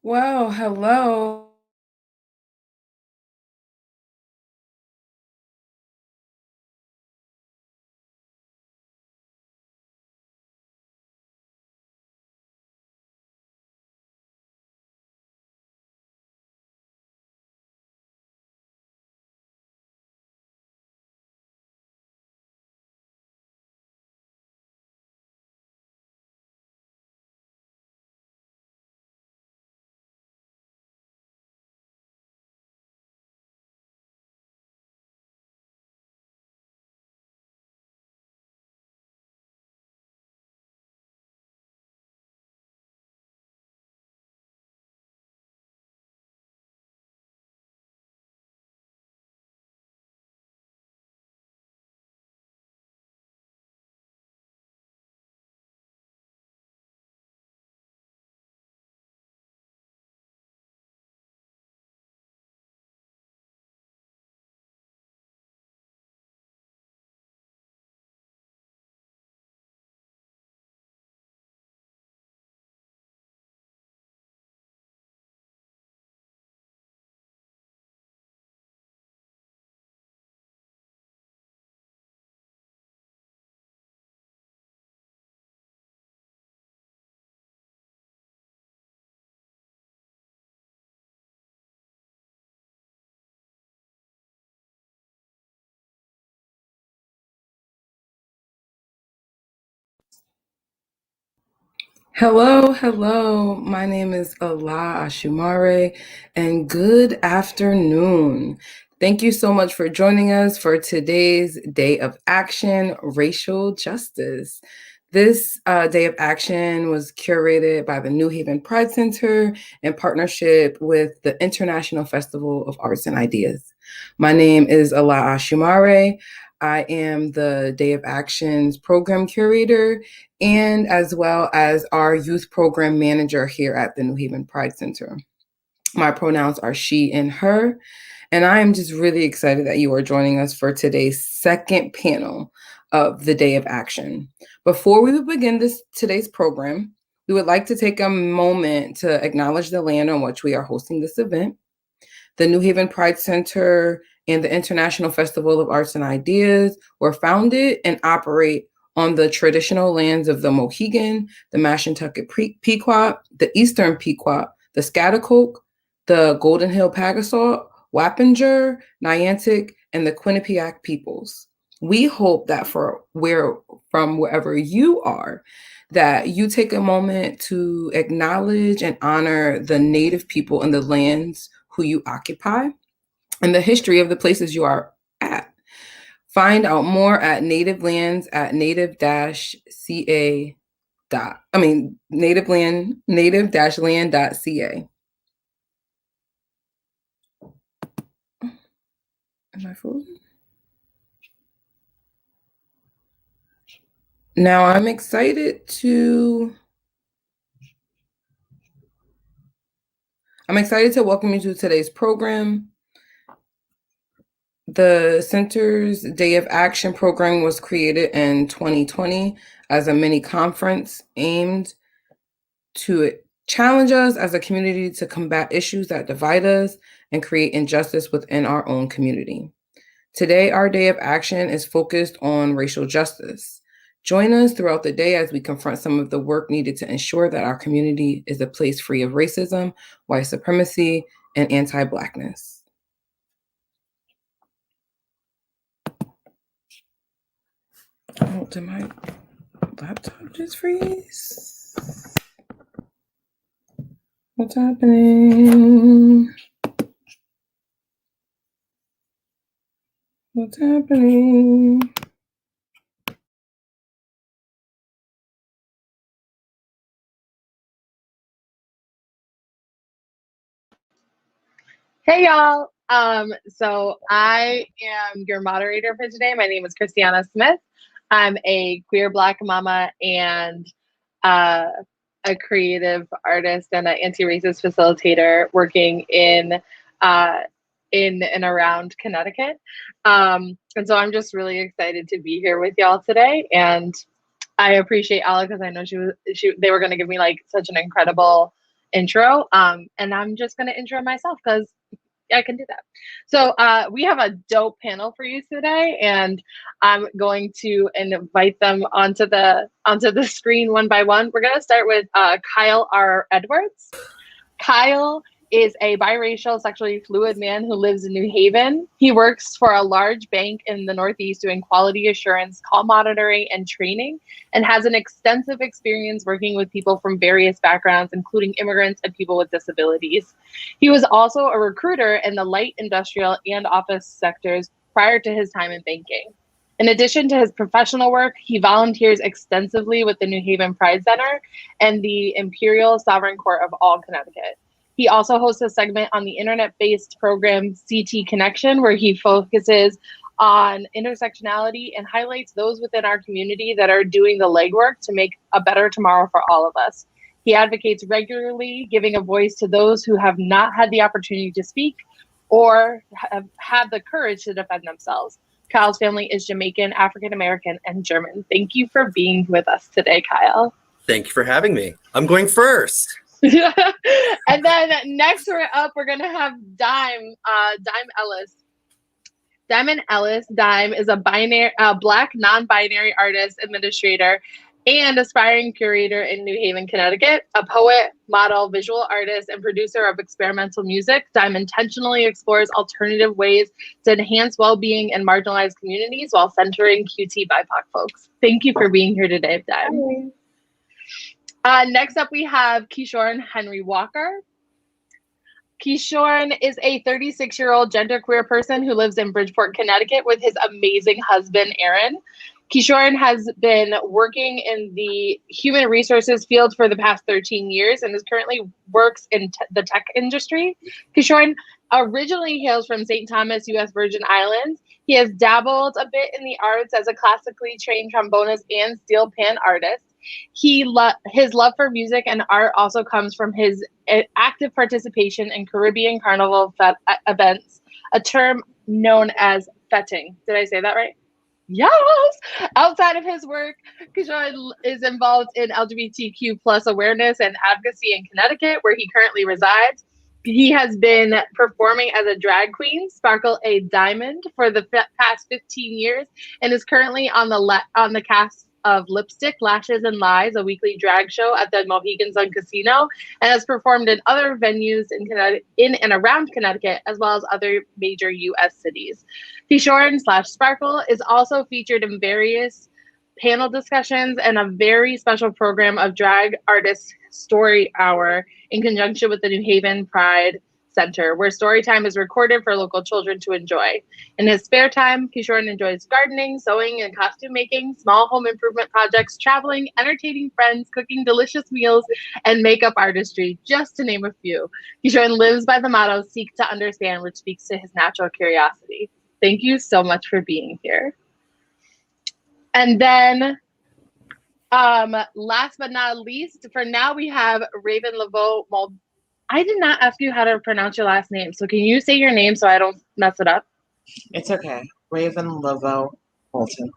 Well, hello. Hello. My name is Ala Ashumare, and good afternoon. Thank you so much for joining us for today's Day of Action, Racial Justice. This Day of Action was curated by the New Haven Pride Center in partnership with the International Festival of Arts and Ideas. My name is Ala Ashumare. I am the Day of Action's program curator and as well as our youth program manager here at the New Haven Pride Center. My pronouns are she and her, and I am just really excited that you are joining us for today's second panel of the Day of Action. Before we begin today's program, we would like to take a moment to acknowledge the land on which we are hosting this event. The New Haven Pride Center and the International Festival of Arts and Ideas were founded and operate on the traditional lands of the Mohegan, the Mashantucket Pequot, the Eastern Pequot, the Schaghticoke, the Golden Hill Pagasaw, Wappinger, Niantic, and the Quinnipiac peoples. We hope that from wherever you are, that you take a moment to acknowledge and honor the Native people and the lands who you occupy and the history of the places you are at. Find out more at Native Lands at native-ca. native-land.ca. Am I frozen? Now I'm excited to welcome you to today's program. The Center's Day of Action program was created in 2020 as a mini conference aimed to challenge us as a community to combat issues that divide us and create injustice within our own community. Today, our Day of Action is focused on racial justice. Join us throughout the day as we confront some of the work needed to ensure that our community is a place free of racism, white supremacy, and anti-Blackness. Oh, did my laptop just freeze? What's happening? What's happening? Hey y'all. So I am your moderator for today. My name is Kristianna Smith. I'm a queer Black mama and a creative artist and an anti-racist facilitator working in and around Connecticut. And so I'm just really excited to be here with y'all today. And I appreciate Alec because I know they were going to give me like such an incredible intro. And I'm just going to intro myself because I can do that. So we have a dope panel for you today, and I'm going to invite them onto the screen one by one. We're going to start with Kyle R. Edwards. Kyle is a biracial, sexually fluid man who lives in New Haven. He works for a large bank in the Northeast doing quality assurance, call monitoring, and training, and has an extensive experience working with people from various backgrounds, including immigrants and people with disabilities. He was also a recruiter in the light industrial and office sectors prior to his time in banking. In addition to his professional work, he volunteers extensively with the New Haven Pride Center and the Imperial Sovereign Court of All Connecticut. He also hosts a segment on the internet-based program CT Connection, where he focuses on intersectionality and highlights those within our community that are doing the legwork to make a better tomorrow for all of us. He advocates regularly, giving a voice to those who have not had the opportunity to speak or have had the courage to defend themselves. Kyle's family is Jamaican, African-American, and German. Thank you for being with us today, Kyle. Thank you for having me. I'm going first. And then next we're going to have Dyme Ellis. Dyme Ellis. Dyme is a Black non-binary artist, administrator, and aspiring curator in New Haven, Connecticut. A poet, model, visual artist, and producer of experimental music, Dyme intentionally explores alternative ways to enhance well-being in marginalized communities while centering QT BIPOC folks. Thank you for being here today, Dyme. Next up, we have Kishorn Henry-Walker. Kishorn is a 36-year-old genderqueer person who lives in Bridgeport, Connecticut with his amazing husband, Aaron. Kishorn has been working in the human resources field for the past 13 years and is currently works in the tech industry. Kishorn originally hails from St. Thomas, U.S. Virgin Islands. He has dabbled a bit in the arts as a classically trained trombonist and steel pan artist. His love for music and art also comes from his active participation in Caribbean Carnival events, a term known as fetting. Did I say that right? Yes! Outside of his work, Kishorn is involved in LGBTQ plus awareness and advocacy in Connecticut, where he currently resides. He has been performing as a drag queen, Sparkle a Diamond, for the past 15 years, and is currently on the cast of Lipstick, Lashes, and Lies, a weekly drag show at the Mohegan Sun Casino, and has performed in other venues in and around Connecticut, as well as other major U.S. cities. Kishorn / Sparkle is also featured in various panel discussions and a very special program of Drag Artist Story Hour in conjunction with the New Haven Pride Center, where story time is recorded for local children to enjoy. In his spare time, Kishorn enjoys gardening, sewing, and costume making, small home improvement projects, traveling, entertaining friends, cooking delicious meals, and makeup artistry, just to name a few. Kishorn lives by the motto, "Seek to understand," which speaks to his natural curiosity. Thank you so much for being here. And then last but not least, for now, we have Ravyn Laveau-Moulton. I did not ask you how to pronounce your last name, so can you say your name so I don't mess it up? It's okay. Ravyn Laveau-Moulton.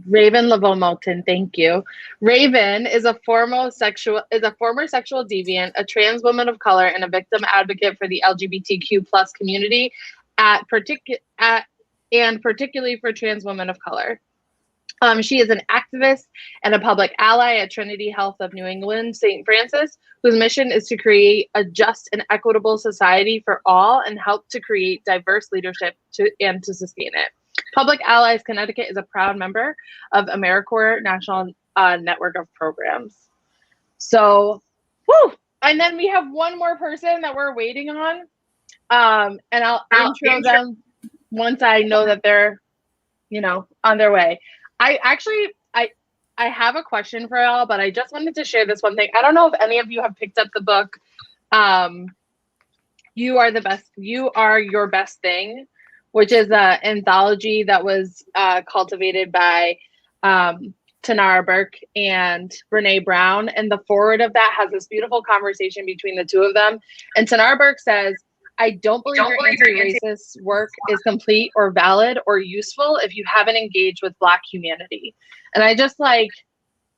Ravyn Laveau-Moulton, thank you. Ravyn is a former sexual deviant, a trans woman of color, and a victim advocate for the LGBTQ plus community, and particularly for trans women of color. She is an activist and a public ally at Trinity Health of New England, St. Francis, whose mission is to create a just and equitable society for all and help to create diverse leadership and to sustain it. Public Allies Connecticut is a proud member of AmeriCorps National Network of Programs. So, whew! And then we have one more person that we're waiting on, and I'll intro them once I know that they're, on their way. I have a question for y'all, but I just wanted to share this one thing. I don't know if any of you have picked up the book, You Are Your Best Thing, which is an anthology that was cultivated by Tanara Burke and Brene Brown. And the foreword of that has this beautiful conversation between the two of them. And Tanara Burke says, "I don't believe your anti-racist work is complete or valid or useful if you haven't engaged with Black humanity." And I just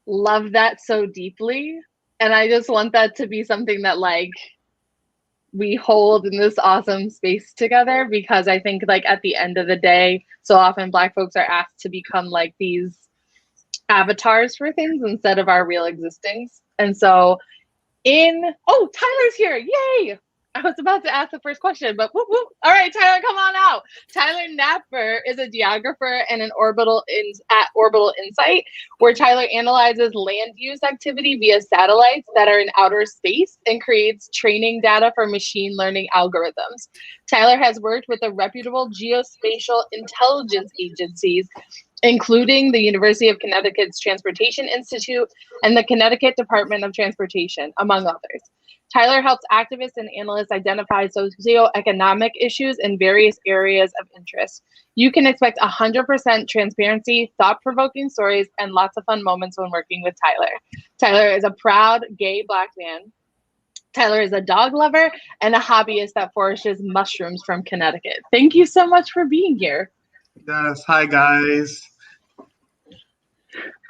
love that so deeply. And I just want that to be something that like we hold in this awesome space together, because I think like at the end of the day, so often Black folks are asked to become like these avatars for things instead of our real existence. And so Tyler's here. Yay. I was about to ask the first question, but whoop, whoop. All right, Tyler, come on out. Tyler Napper is a geographer and at Orbital Insight, where Tyler analyzes land use activity via satellites that are in outer space and creates training data for machine learning algorithms. Tyler has worked with the reputable geospatial intelligence agencies, including the University of Connecticut's Transportation Institute and the Connecticut Department of Transportation, among others. Tyler helps activists and analysts identify socioeconomic issues in various areas of interest. You can expect 100% transparency, thought-provoking stories, and lots of fun moments when working with Tyler. Tyler is a proud gay Black man. Tyler is a dog lover and a hobbyist that forages mushrooms from Connecticut. Thank you so much for being here. Yes, hi guys.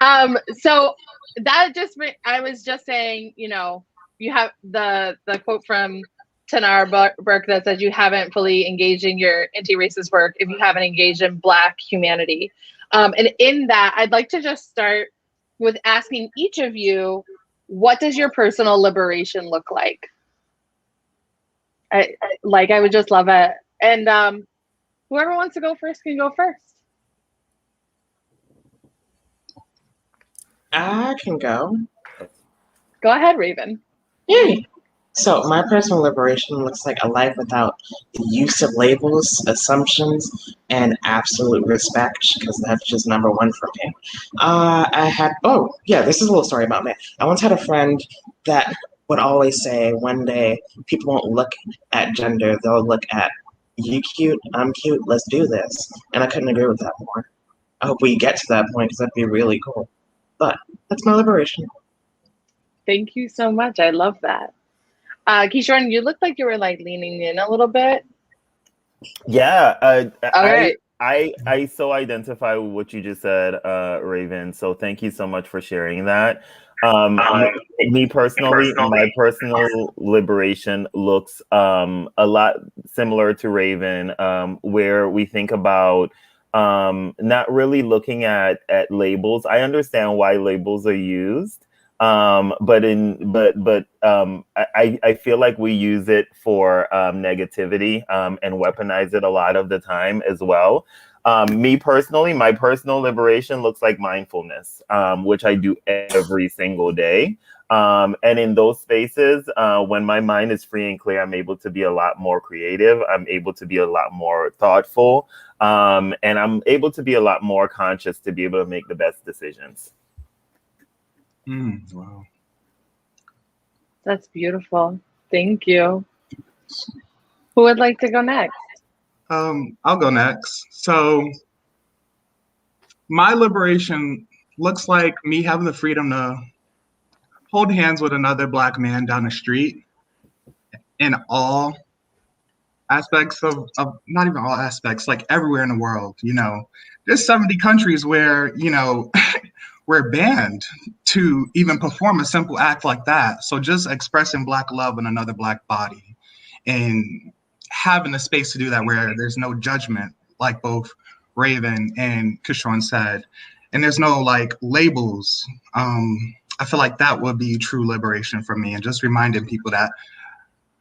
So that just, I was just saying, you know, you have the quote from Tanara Burke that says you haven't fully engaged in your anti-racist work if you haven't engaged in Black humanity. And in that, I'd like to just start with asking each of you, what does your personal liberation look like? I would just love it. And whoever wants to go first can go first. I can go. Go ahead, Ravyn. Yay! So my personal liberation looks like a life without the use of labels, assumptions, and absolute respect, because that's just number one for me. This is a little story about me. I once had a friend that would always say, one day, people won't look at gender, they'll look at, you cute, I'm cute, let's do this. And I couldn't agree with that more. I hope we get to that point, because that'd be really cool. But that's my liberation. Thank you so much. I love that. Kishorn, you look like you were like leaning in a little bit. Yeah. All right. I so identify with what you just said, Ravyn. So thank you so much for sharing that. Me personally, my personal liberation looks a lot similar to Ravyn, where we think about not really looking at labels. I understand why labels are used. But I feel like we use it for negativity and weaponize it a lot of the time as well. Me personally, my personal liberation looks like mindfulness, which I do every single day. And in those spaces, when my mind is free and clear, I'm able to be a lot more creative. I'm able to be a lot more thoughtful. And I'm able to be a lot more conscious to be able to make the best decisions. Wow. That's beautiful. Thank you. Who would like to go next? I'll go next. So my liberation looks like me having the freedom to hold hands with another Black man down the street in all aspects of not even all aspects, like everywhere in the world. You know, there's 70 countries where, you know, we're banned to even perform a simple act like that. So just expressing Black love in another Black body and having a space to do that where there's no judgment, like both Ravyn and Kishorn said, and there's no like labels. I feel like that would be true liberation for me, and just reminding people that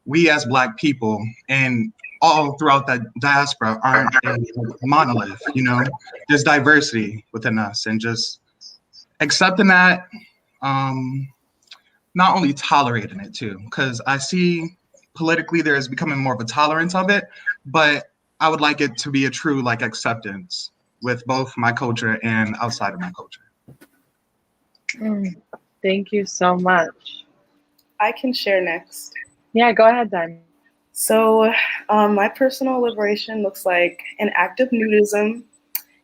we as Black people and all throughout the diaspora aren't a monolith, you know, there's diversity within us, and just accepting that, not only tolerating it too, because I see politically there is becoming more of a tolerance of it, but I would like it to be a true like acceptance with both my culture and outside of my culture. Thank you so much. I can share next. Yeah, go ahead, Dyme. So my personal liberation looks like an act of nudism.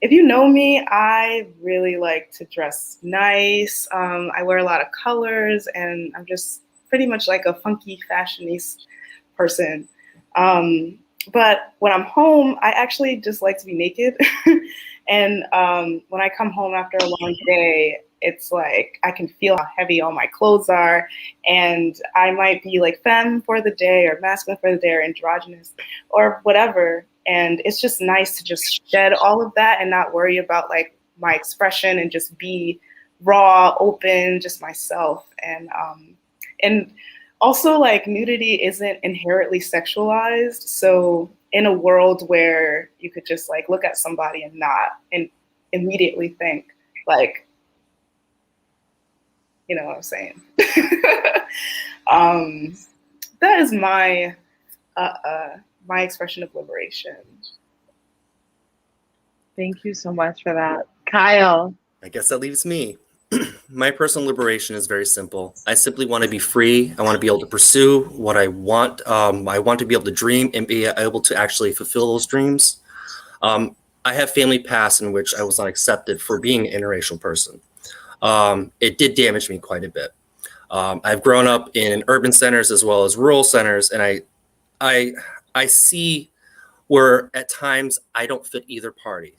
If you know me, I really like to dress nice. I wear a lot of colors, and I'm just pretty much like a funky fashionista person. But when I'm home, I actually just like to be naked. And when I come home after a long day, it's like I can feel how heavy all my clothes are, and I might be like femme for the day or masculine for the day or androgynous or whatever. And it's just nice to just shed all of that and not worry about like my expression and just be raw, open, just myself. And also, like, nudity isn't inherently sexualized. So in a world where you could just like look at somebody and immediately think like, you know what I'm saying? That is my my expression of liberation. Thank you so much for that. Kyle. I guess that leaves me. My personal liberation is very simple. I simply want to be free. I want to be able to pursue what I want. I want to be able to dream and be able to actually fulfill those dreams. I have family past in which I was not accepted for being an interracial person. It did damage me quite a bit. I've grown up in urban centers as well as rural centers, and I see where at times I don't fit either party.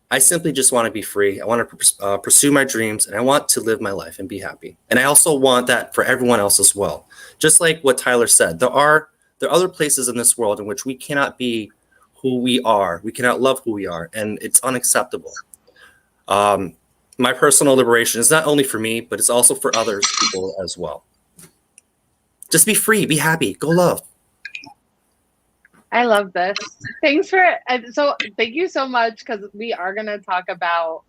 I simply just want to be free. I want to pursue my dreams, and I want to live my life and be happy. And I also want that for everyone else as well. Just like what Tyler said, there are other places in this world in which we cannot be who we are. We cannot love who we are, and it's unacceptable. My personal liberation is not only for me, but it's also for others people as well. Just be free, be happy, go love. I love this. Thank you so much, because we are going to talk about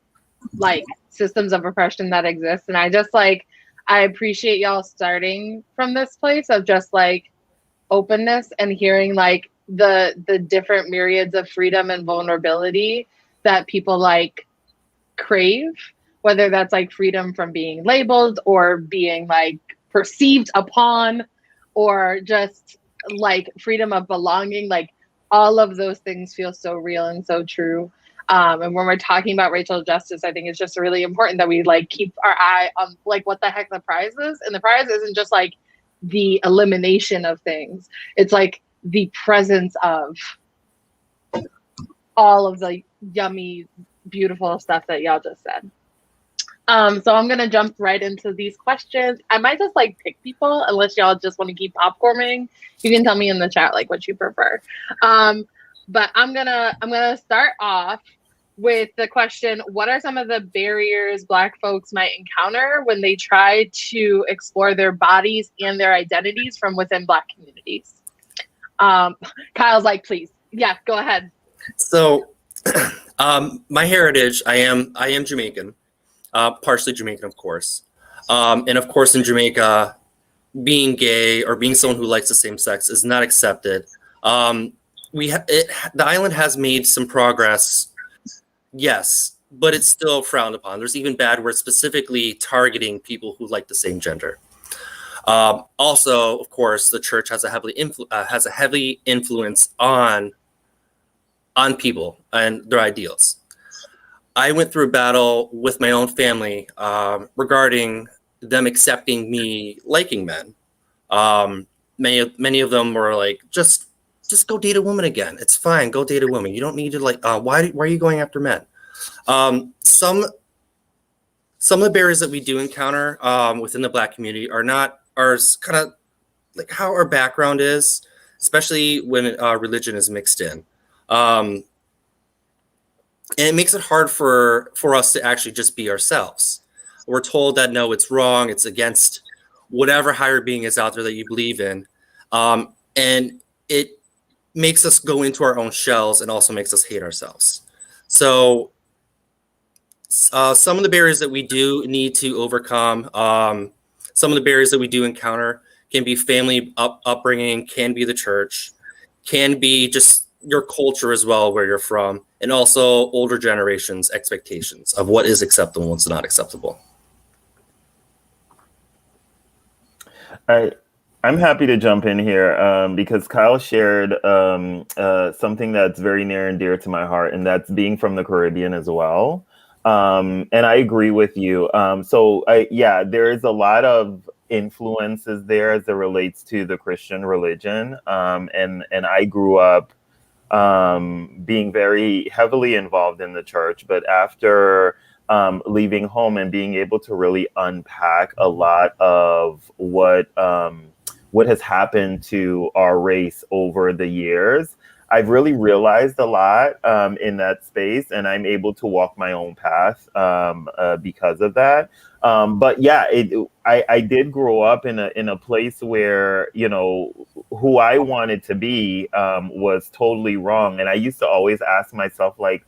like systems of oppression that exist. And I appreciate y'all starting from this place of just like openness and hearing like the different myriads of freedom and vulnerability that people like crave, whether that's like freedom from being labeled or being like perceived upon, or just like freedom of belonging. Like all of those things feel so real and so true. And when we're talking about racial justice, I think it's just really important that we like keep our eye on like what the heck the prize is. And the prize isn't just like the elimination of things. It's like the presence of all of the yummy, beautiful stuff that y'all just said. So I'm going to jump right into these questions. I might just like pick people unless y'all just want to keep popcorning. You can tell me in the chat like what you prefer. But I'm gonna start off with the question, what are some of the barriers Black folks might encounter when they try to explore their bodies and their identities from within Black communities? Kyle's like, please. Yeah, go ahead. So my heritage, I am Jamaican. Partially Jamaican, of course. And of course, in Jamaica, being gay or being someone who likes the same sex is not accepted. The island has made some progress, yes, but it's still frowned upon. There's even bad words specifically targeting people who like the same gender. Also, of course, the church has a heavy influence on people and their ideals. I went through a battle with my own family regarding them accepting me liking men. Many of them were like, just go date a woman again. It's fine. Go date a woman. You don't need to like. Why are you going after men? Some of the barriers that we do encounter within the Black community are kind of like how our background is, especially when religion is mixed in. And it makes it hard for us to actually just be ourselves. We're told that, no, it's wrong. It's against whatever higher being is out there that you believe in. And it makes us go into our own shells and also makes us hate ourselves. So some of the barriers that we do need to overcome, some of the barriers that we do encounter can be family upbringing, can be the church, can be just your culture as well, where you're from, and also older generations' expectations of what is acceptable and what's not acceptable. I'm happy to jump in here because Kyle shared something that's very near and dear to my heart, and that's being from the Caribbean as well. And I agree with you. There is a lot of influences there as it relates to the Christian religion. And I grew up being very heavily involved in the church, but after leaving home and being able to really unpack a lot of what has happened to our race over the years. I've really realized a lot in that space, and I'm able to walk my own path because of that. But yeah, I did grow up in a place where, you know, who I wanted to be was totally wrong, and I used to always ask myself, like,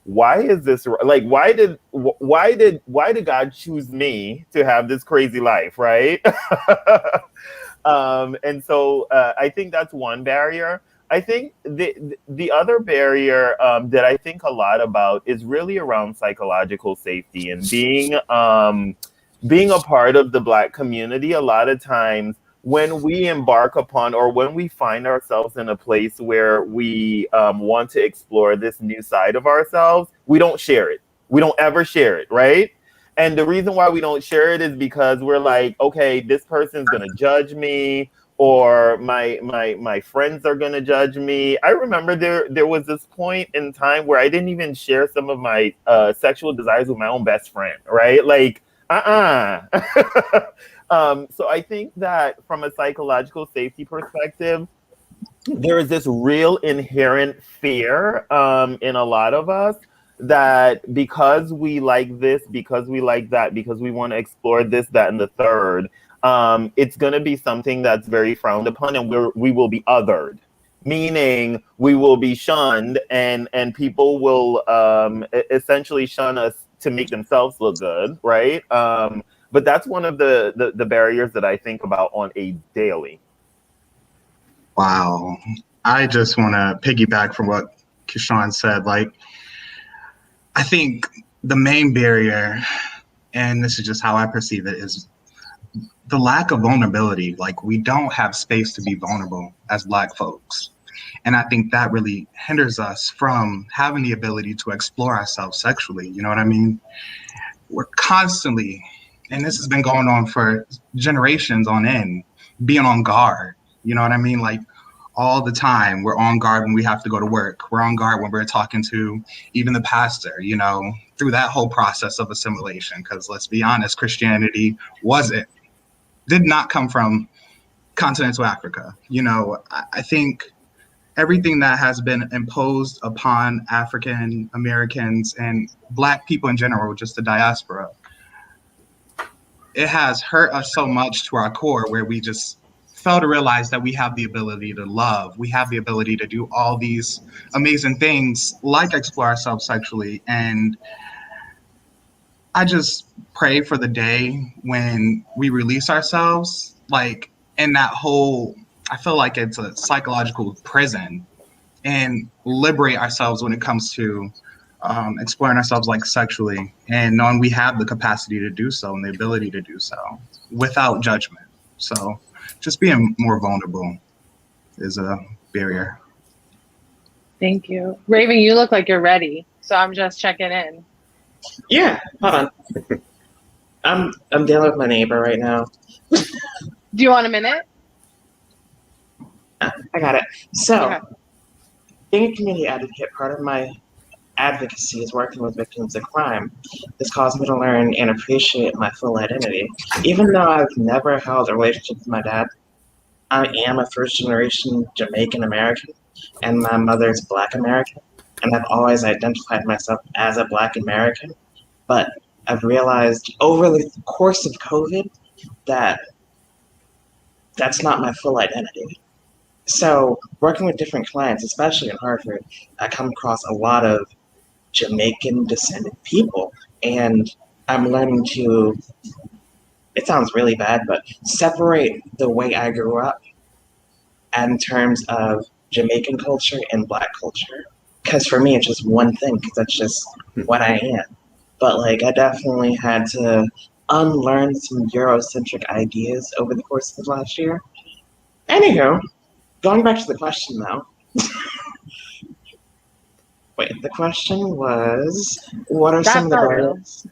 why is this like? Why did God choose me to have this crazy life, right? And so I think that's one barrier. I think the other barrier that I think a lot about is really around psychological safety and being a part of the Black community. A lot of times when we embark upon, or when we find ourselves in a place where we want to explore this new side of ourselves, we don't share it. We don't ever share it, right? And the reason why we don't share it is because we're like, okay, this person's gonna judge me, or my friends are gonna judge me. I remember there was this point in time where I didn't even share some of my sexual desires with my own best friend, right? Like, so I think that from a psychological safety perspective, there is this real inherent fear in a lot of us, that because we like this, because we like that, because we want to explore this, that, and the third, it's going to be something that's very frowned upon, and we will be othered, meaning we will be shunned, and people will essentially shun us to make themselves look good, right? But that's one of the barriers that I think about on a daily. Wow. I just want to piggyback from what Kishorn said. Like, I think the main barrier, and this is just how I perceive it, is the lack of vulnerability. Like, we don't have space to be vulnerable as Black folks. And I think that really hinders us from having the ability to explore ourselves sexually. You know what I mean? We're constantly, and this has been going on for generations on end, being on guard. You know what I mean? Like, all the time, we're on guard when we have to go to work. We're on guard when we're talking to even the pastor, you know, through that whole process of assimilation. Because let's be honest, Christianity did not come from continental Africa. You know, I think everything that has been imposed upon African Americans and Black people in general, just the diaspora, it has hurt us so much to our core, where we just fail to realize that we have the ability to love. We have the ability to do all these amazing things, like explore ourselves sexually. And I just pray for the day when we release ourselves, like, in that whole, I feel like it's a psychological prison, and liberate ourselves when it comes to exploring ourselves, like, sexually, and knowing we have the capacity to do so and the ability to do so without judgment. So just being more vulnerable is a barrier. Thank you. Ravyn, you look like you're ready, so I'm just checking in. Yeah, hold on. I'm dealing with my neighbor right now. Do you want a minute? I got it. So, Okay. being a community advocate, part of my advocacy is working with victims of crime. This caused me to learn and appreciate my full identity. Even though I've never held a relationship with my dad, I am a first-generation Jamaican American, and my mother's Black American, and I've always identified myself as a Black American. But I've realized over the course of COVID that that's not my full identity. So working with different clients, especially in Hartford, I come across a lot of Jamaican descended people, and I'm learning to, it sounds really bad, but separate the way I grew up in terms of Jamaican culture and Black culture. Because for me, it's just one thing, because that's just what I am. But like, I definitely had to unlearn some Eurocentric ideas over the course of the last year. Anywho, going back to the question now. Wait, the question was, what are some of the barriers?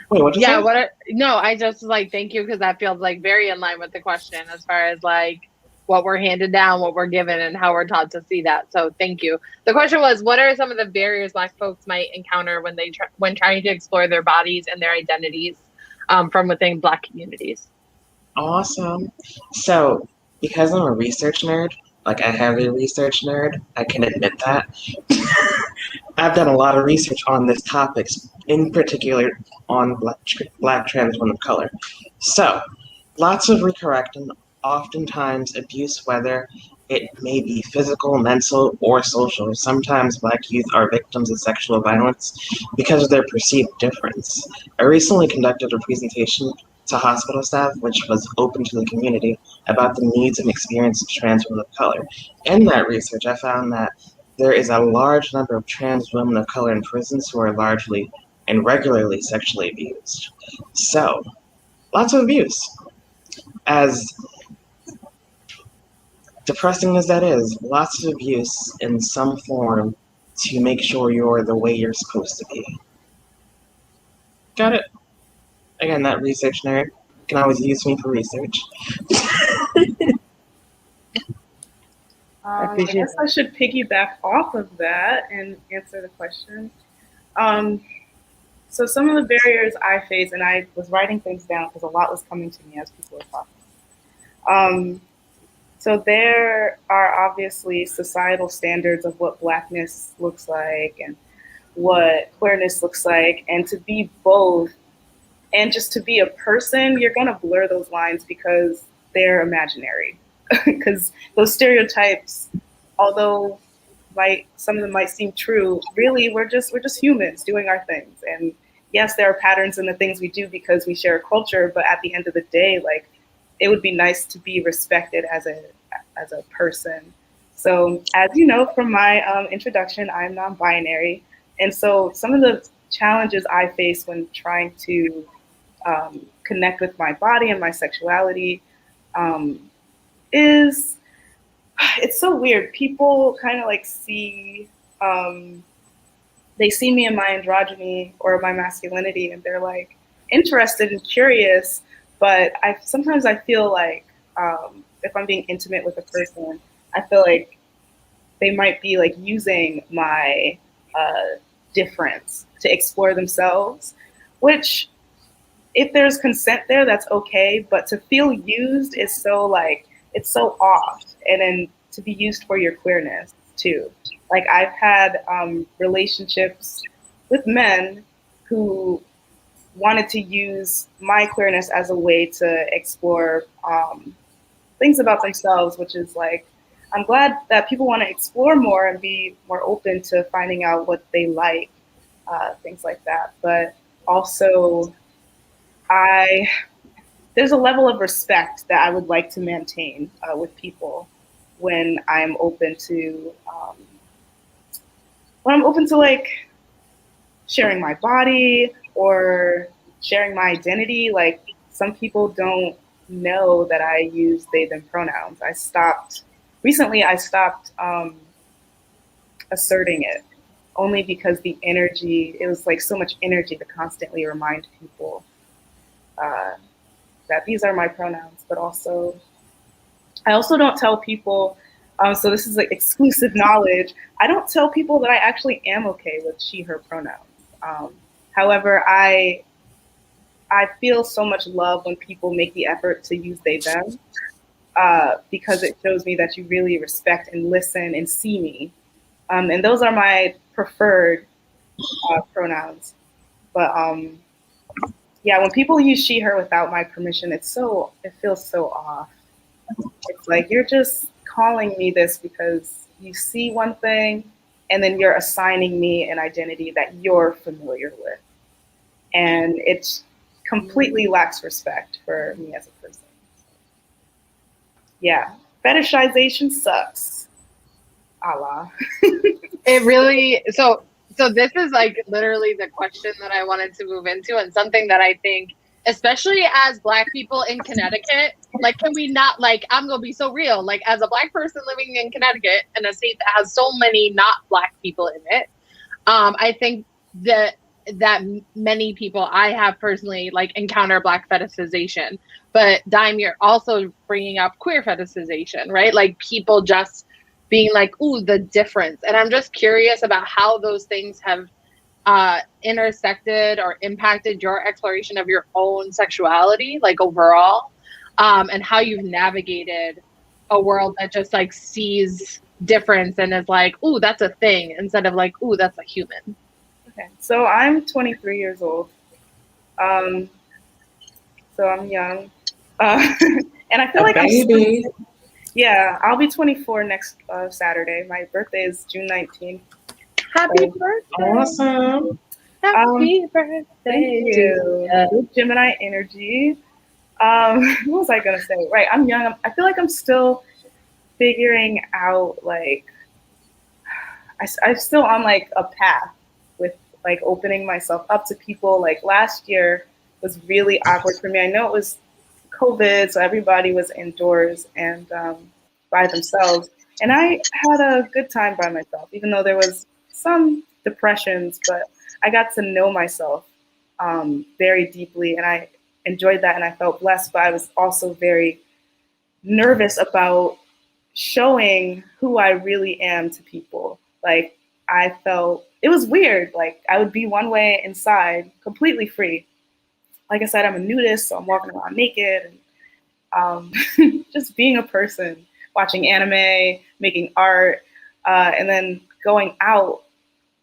Wait, what did you say? No, I just like, thank you, because that feels like very in line with the question, as far as like what we're handed down, what we're given, and how we're taught to see that. So thank you. The question was, what are some of the barriers Black folks might encounter when when trying to explore their bodies and their identities from within Black communities? Awesome. So, because I'm a research nerd, like a heavy research nerd, I can admit that. I've done a lot of research on this topic, in particular on black trans women of color. So, lots of recorrect and oftentimes abuse, whether it may be physical, mental, or social. Sometimes Black youth are victims of sexual violence because of their perceived difference. I recently conducted a presentation to hospital staff, which was open to the community, about the needs and experience of trans women of color. In that research, I found that there is a large number of trans women of color in prisons who are largely and regularly sexually abused. So, lots of abuse. As depressing as that is, lots of abuse in some form to make sure you're the way you're supposed to be. Got it? Again, that research nerd can always use me for research. I guess I should piggyback off of that and answer the question. So some of the barriers I face, and I was writing things down because a lot was coming to me as people were talking. So there are obviously societal standards of what Blackness looks like and what queerness looks like, and to be both and just to be a person, you're gonna blur those lines because they're imaginary. Because those stereotypes, although some of them might seem true, really we're just humans doing our things. And yes, there are patterns in the things we do because we share a culture, but at the end of the day, like, it would be nice to be respected as a person. So as you know from my introduction, I'm non-binary. And so some of the challenges I face when trying to connect with my body and my sexuality is, it's so weird. People kind of like see, they see me in my androgyny or my masculinity and they're like interested and curious, but sometimes I feel like if I'm being intimate with a person, I feel like they might be like using my difference to explore themselves, which if there's consent there, that's okay. But to feel used is so like, it's so off. And then to be used for your queerness too. Like I've had relationships with men who wanted to use my queerness as a way to explore things about themselves, which is like, I'm glad that people want to explore more and be more open to finding out what they like, things like that. But also, there's a level of respect that I would like to maintain with people when I'm open to like sharing my body or sharing my identity. Like some people don't know that I use they, them pronouns. Recently I stopped asserting it only because it was like so much energy to constantly remind people that these are my pronouns, but I also don't tell people, so this is like exclusive knowledge, I don't tell people that I actually am okay with she, her pronouns. However, I feel so much love when people make the effort to use they, them, because it shows me that you really respect and listen and see me. And those are my preferred pronouns. But yeah, when people use she, her without my permission, it feels so off. It's like you're just calling me this because you see one thing and then you're assigning me an identity that you're familiar with. And it completely lacks respect for me as a person. Yeah, fetishization sucks. Allah. It really, so this is like literally the question that I wanted to move into, and something that I think, especially as Black people in Connecticut, like, can we not, like, I'm gonna be so real, like, as a Black person living in Connecticut, in a state that has so many not Black people in it, I think that that many people I have personally like encounter Black fetishization. But Dyme, you're also bringing up queer fetishization, right? Like people just being like, ooh, the difference. And I'm just curious about how those things have intersected or impacted your exploration of your own sexuality, like overall, and how you've navigated a world that just like sees difference and is like, ooh, that's a thing, instead of like, ooh, that's a human. Okay, so I'm 23 years old. So I'm young. And I feel like baby. Yeah, I'll be 24 next Saturday. My birthday is June 19th. Happy birthday. Awesome. Happy birthday. Thank you. Good Gemini energy. What was I gonna say? Right, I'm young. I feel like I'm still figuring out, like, I'm still on like a path with like opening myself up to people. Like last year was really awkward for me. I know it was COVID, so everybody was indoors and by themselves. And I had a good time by myself, even though there was some depressions, but I got to know myself very deeply, and I enjoyed that, and I felt blessed, but I was also very nervous about showing who I really am to people. Like, I felt, it was weird. Like, I would be one way inside, completely free. Like I said, I'm a nudist, so I'm walking around naked, and just being a person, watching anime, making art, and then going out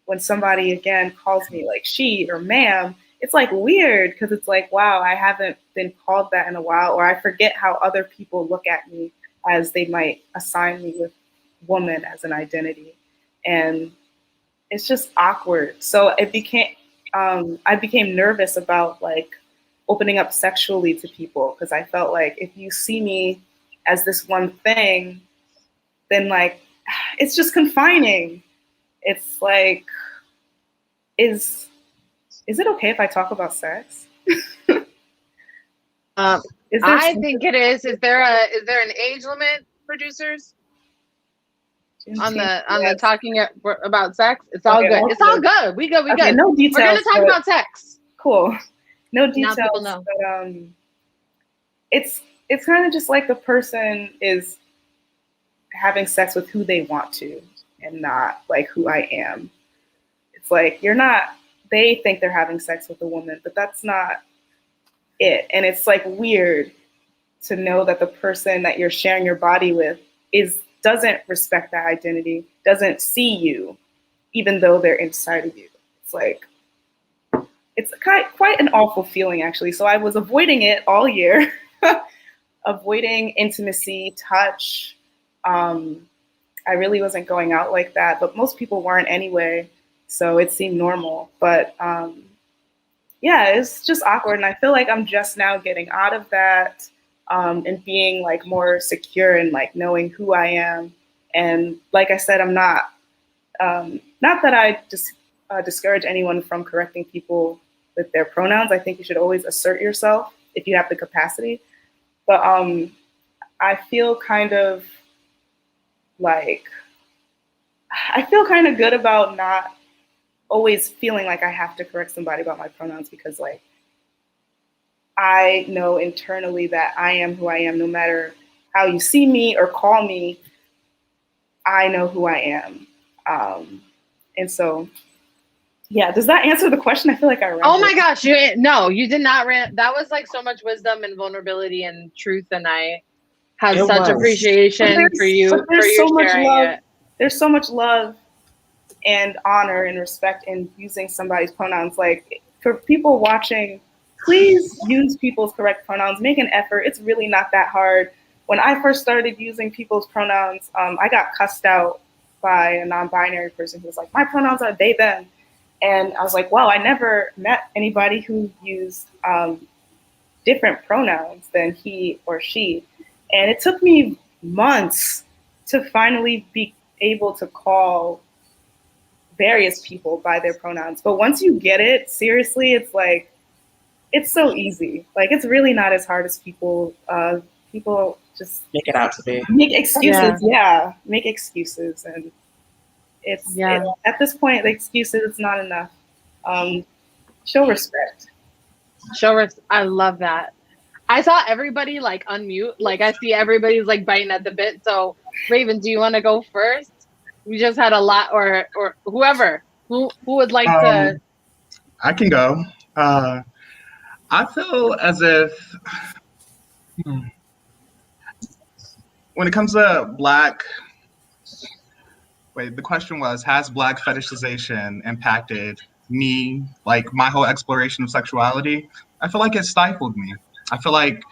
when somebody, again, calls me like she or ma'am. It's like weird because it's like, wow, I haven't been called that in a while, or I forget how other people look at me as they might assign me with woman as an identity. And it's just awkward. So it became, I became nervous about like opening up sexually to people, because I felt like if you see me as this one thing, then like, it's just confining. It's like, is it okay if I talk about sex? I think it is. Is there an age limit, producers? On the talking about sex? It's all good. It's all good. We good. Okay, no details. We're gonna talk about sex. Cool. No details. Now people know. But it's kind of just like the person is having sex with who they want to, and not like who I am. It's like they think they're having sex with a woman, but that's not it. And it's like weird to know that the person that you're sharing your body with doesn't respect that identity, doesn't see you, even though they're inside of you. It's like, it's quite an awful feeling, actually. So I was avoiding it all year, avoiding intimacy, touch. I really wasn't going out like that, but most people weren't anyway. So it seemed normal. But yeah, it's just awkward. And I feel like I'm just now getting out of that and being like more secure and like knowing who I am. And like I said, I'm not that I just discourage anyone from correcting people with their pronouns. I think you should always assert yourself if you have the capacity. But I feel kind of good about not always feeling like I have to correct somebody about my pronouns, because like I know internally that I am who I am, no matter how you see me or call me. I know who I am. And so, yeah, does that answer the question? I feel like I ran. Oh my gosh, you did not rant. That was like so much wisdom and vulnerability and truth, and I have such appreciation for you sharing it. There's so much love and honor and respect in using somebody's pronouns. Like, for people watching, please use people's correct pronouns. Make an effort. It's really not that hard. When I first started using people's pronouns, I got cussed out by a non-binary person who was like, my pronouns are they, them. And I was like, wow, I never met anybody who used different pronouns than he or she. And it took me months to finally be able to call various people by their pronouns. But once you get it, seriously, it's like, it's so easy. Like, it's really not as hard as people just make it out to be. Make excuses. Yeah, make excuses. And it's at this point, the excuses, it's not enough. show respect. I love that. I saw everybody like unmute. Like I see everybody's like biting at the bit. So Ravyn, do you want to go first? We just had a lot, or whoever who would like to. I can go. I feel as if when it comes to the question was, has Black fetishization impacted me, like my whole exploration of sexuality? I feel like it stifled me. I feel like,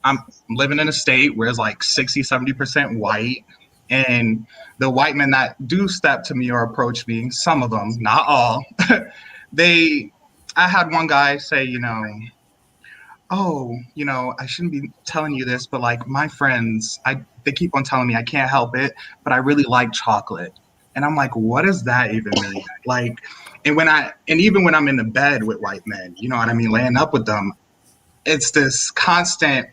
I'm living in a state where it's like 60, 70% white. And the white men that do step to me or approach me, some of them, not all, I had one guy say, oh, I shouldn't be telling you this, but like my friends, they keep on telling me I can't help it, but I really like chocolate. And I'm like, what does that even mean? Like, and even when I'm in the bed with white men, you know what I mean, laying up with them, it's this constant,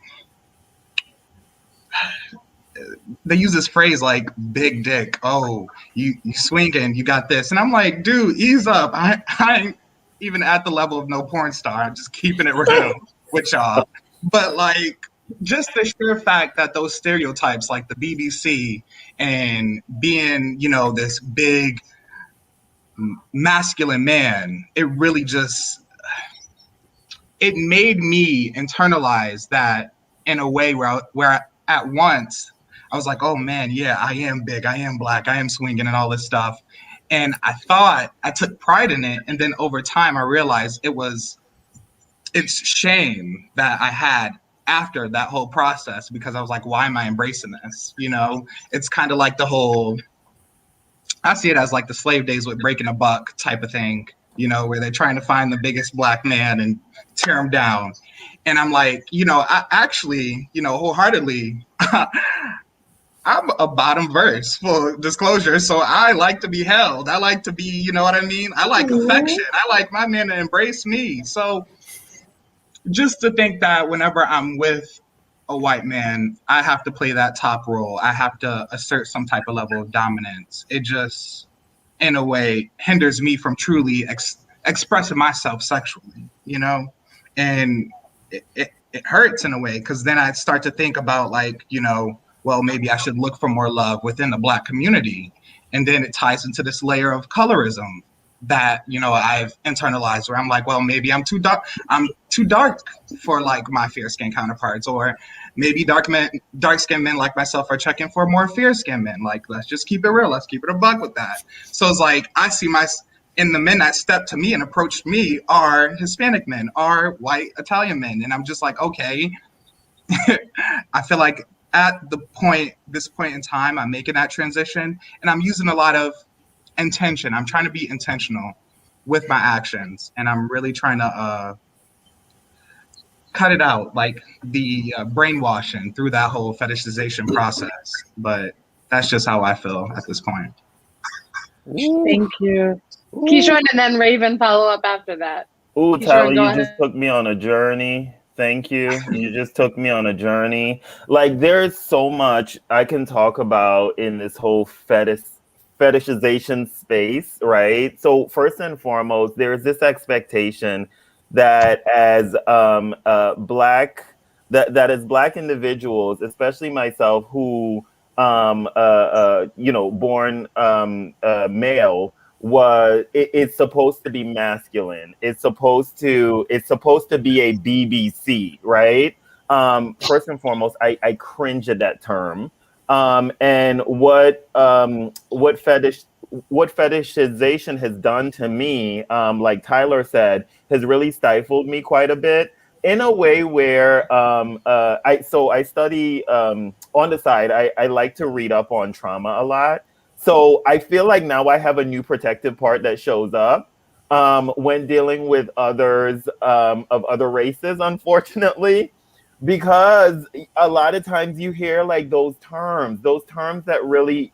they use this phrase like big dick. Oh, you swinging, you got this. And I'm like, dude, ease up. I ain't even at the level of no porn star. I'm just keeping it real with y'all. But like, just the sheer fact that those stereotypes like the BBC and being, this big masculine man, it really just, it made me internalize that in a way where at once I was like, oh man, yeah, I am big, I am Black, I am swinging and all this stuff. And I thought I took pride in it. And then over time, I realized it's shame that I had after that whole process, because I was like, why am I embracing this? It's kind of like I see it as like the slave days with Breaking a Buck type of thing, where they're trying to find the biggest Black man and tear him down. And I'm like, I actually, wholeheartedly, I'm a bottom verse, full disclosure. So I like to be held. I like to be, you know what I mean? I like affection. I like my man to embrace me. So just to think that whenever I'm with a white man, I have to play that top role. I have to assert some type of level of dominance. It just, in a way, hinders me from truly expressing myself sexually, And it hurts in a way, because then I start to think about like, well, maybe I should look for more love within the Black community. And then it ties into this layer of colorism that, I've internalized, where I'm like, well, maybe I'm too dark for like my fair skin counterparts, or maybe dark skinned men like myself are checking for more fair skinned men. Like, let's just keep it real. Let's keep it a buck with that. So it's like, I see and the men that step to me and approach me are Hispanic men, are white Italian men. And I'm just like, okay, I feel like at this point in time, I'm making that transition, and I'm using a lot of intention. I'm trying to be intentional with my actions, and I'm really trying to cut it out, like the brainwashing through that whole fetishization process. But that's just how I feel at this point. Thank you. Kishorn, and then Ravyn follow up after that. Ooh, Kishorn, Tyler, go you ahead. just took me on a journey. Thank you. You just took me on a journey. Like, there's so much I can talk about in this whole fetishization space, right? So first and foremost, there's this expectation that as Black individuals, especially myself, who born male, it's supposed to be masculine. It's supposed to be a BBC, right? First and foremost, I cringe at that term. And what fetishization has done to me, like Tyler said, has really stifled me quite a bit, in a way where I study on the side. I like to read up on trauma a lot. So I feel like now I have a new protective part that shows up when dealing with others of other races, unfortunately, because a lot of times you hear like those terms that really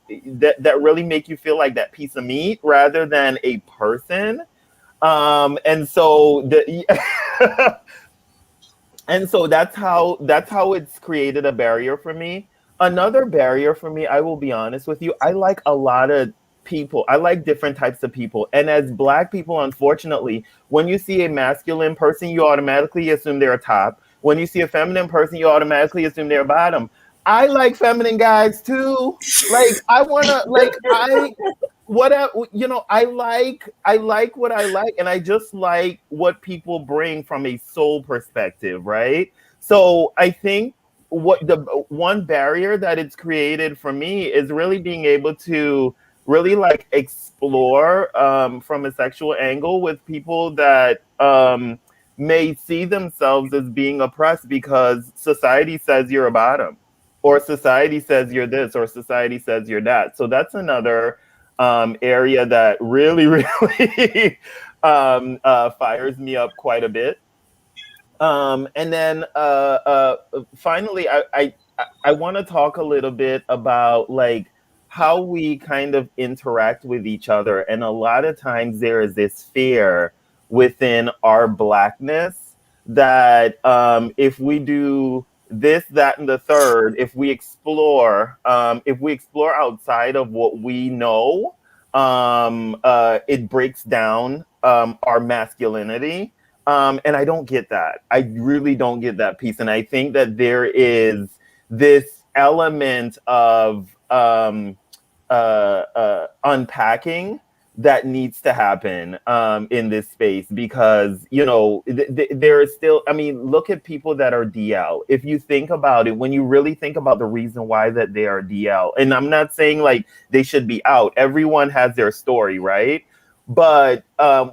make you feel like that piece of meat rather than a person. And so that's how it's created a barrier for me. Another barrier for me, I will be honest with you, I like a lot of people. I like different types of people. And as Black people, unfortunately, when you see a masculine person, you automatically assume they're a top. When you see a feminine person, you automatically assume they're a bottom. I like feminine guys too. Like I wanna like I whatever, you know, I like what I like, and I just like what people bring from a soul perspective, right? So I think what the one barrier that it's created for me is really being able to really like explore from a sexual angle with people that may see themselves as being oppressed because society says you're a bottom, or society says you're this, or society says you're that. So that's another area that really, really fires me up quite a bit. And then finally, I want to talk a little bit about like how we kind of interact with each other. And a lot of times there is this fear within our Blackness that if we do this, that, and the third, if we explore outside of what we know, it breaks down our masculinity. And I don't get that. I really don't get that piece. And I think that there is this element of unpacking that needs to happen in this space because, you know, there is still, I mean, look at people that are DL. If you think about it, when you really think about the reason why that they are DL, and I'm not saying like they should be out. Everyone has their story, right? But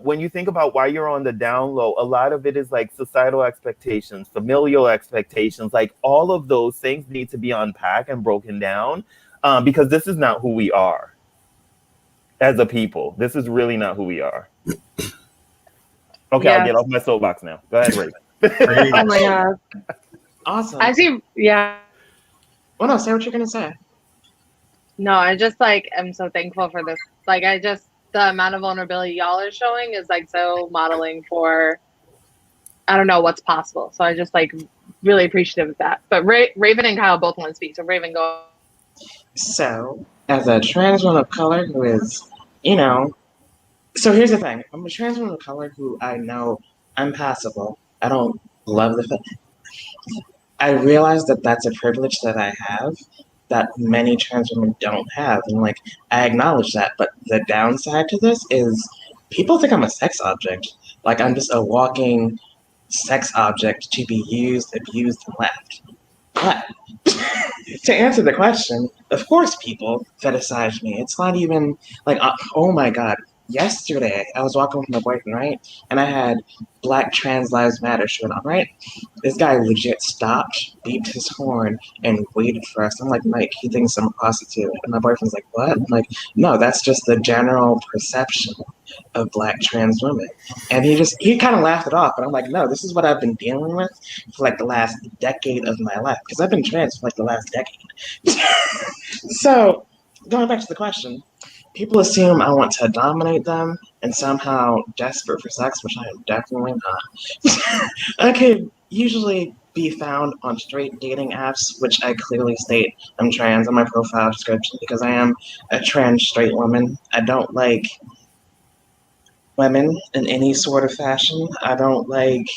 when you think about why you're on the down low, a lot of it is like societal expectations, familial expectations, like all of those things need to be unpacked and broken down because this is not who we are as a people. This is really not who we are. Okay, Yes. I'll get off my soapbox now. Go ahead, Ravyn. Oh my God. Awesome. I see. Yeah. Well, no, say what you're gonna say. No, I just like am so thankful for this. Like, the amount of vulnerability y'all are showing is like so modeling for, I don't know what's possible. So I just like really appreciative of that. But Ravyn and Kyle both want to speak. So Ravyn, go. So, as a trans woman of color who is, you know, so here's the thing. I'm a trans woman of color who I know I'm passable. I don't love the fact. I realize that that's a privilege that I have that many trans women don't have. And like, I acknowledge that. But the downside to this is people think I'm a sex object. Like, I'm just a walking sex object to be used, abused, and left. But to answer the question, of course people fetishize me. It's not even like, oh my God. Yesterday, I was walking with my boyfriend, right? And I had Black Trans Lives Matter shirt on, right? This guy legit stopped, beeped his horn, and waited for us. I'm like, Mike, he thinks I'm a prostitute. And my boyfriend's like, what? I'm like, no, that's just the general perception of Black trans women. And he kind of laughed it off. But I'm like, no, this is what I've been dealing with for like the last decade of my life. Because I've been trans for like the last decade. So, going back to the question, people assume I want to dominate them and somehow desperate for sex, which I am definitely not. I could usually be found on straight dating apps, which I clearly state I'm trans on my profile description because I am a trans straight woman. I don't like women in any sort of fashion. I don't like...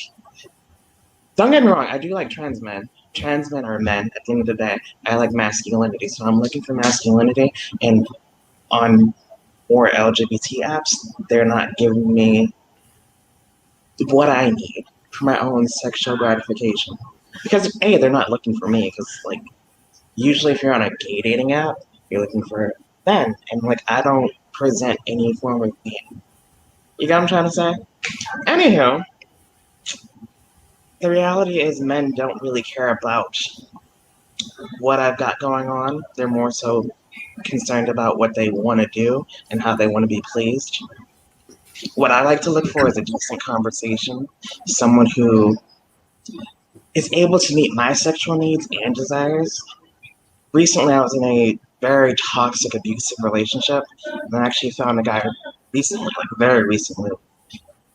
Don't get me wrong, I do like trans men. Trans men are men at the end of the day. I like masculinity, so I'm looking for masculinity, and on more LGBT apps, they're not giving me what I need for my own sexual gratification. Because A, they're not looking for me, because like usually if you're on a gay dating app, you're looking for them. And like I don't present any form of being. You got what I'm trying to say? Anywho, the reality is men don't really care about what I've got going on. They're more so concerned about what they want to do and how they want to be pleased. What I like to look for is a decent conversation, someone who is able to meet my sexual needs and desires. Recently, I was in a very toxic, abusive relationship, and I actually found a guy recently, like very recently,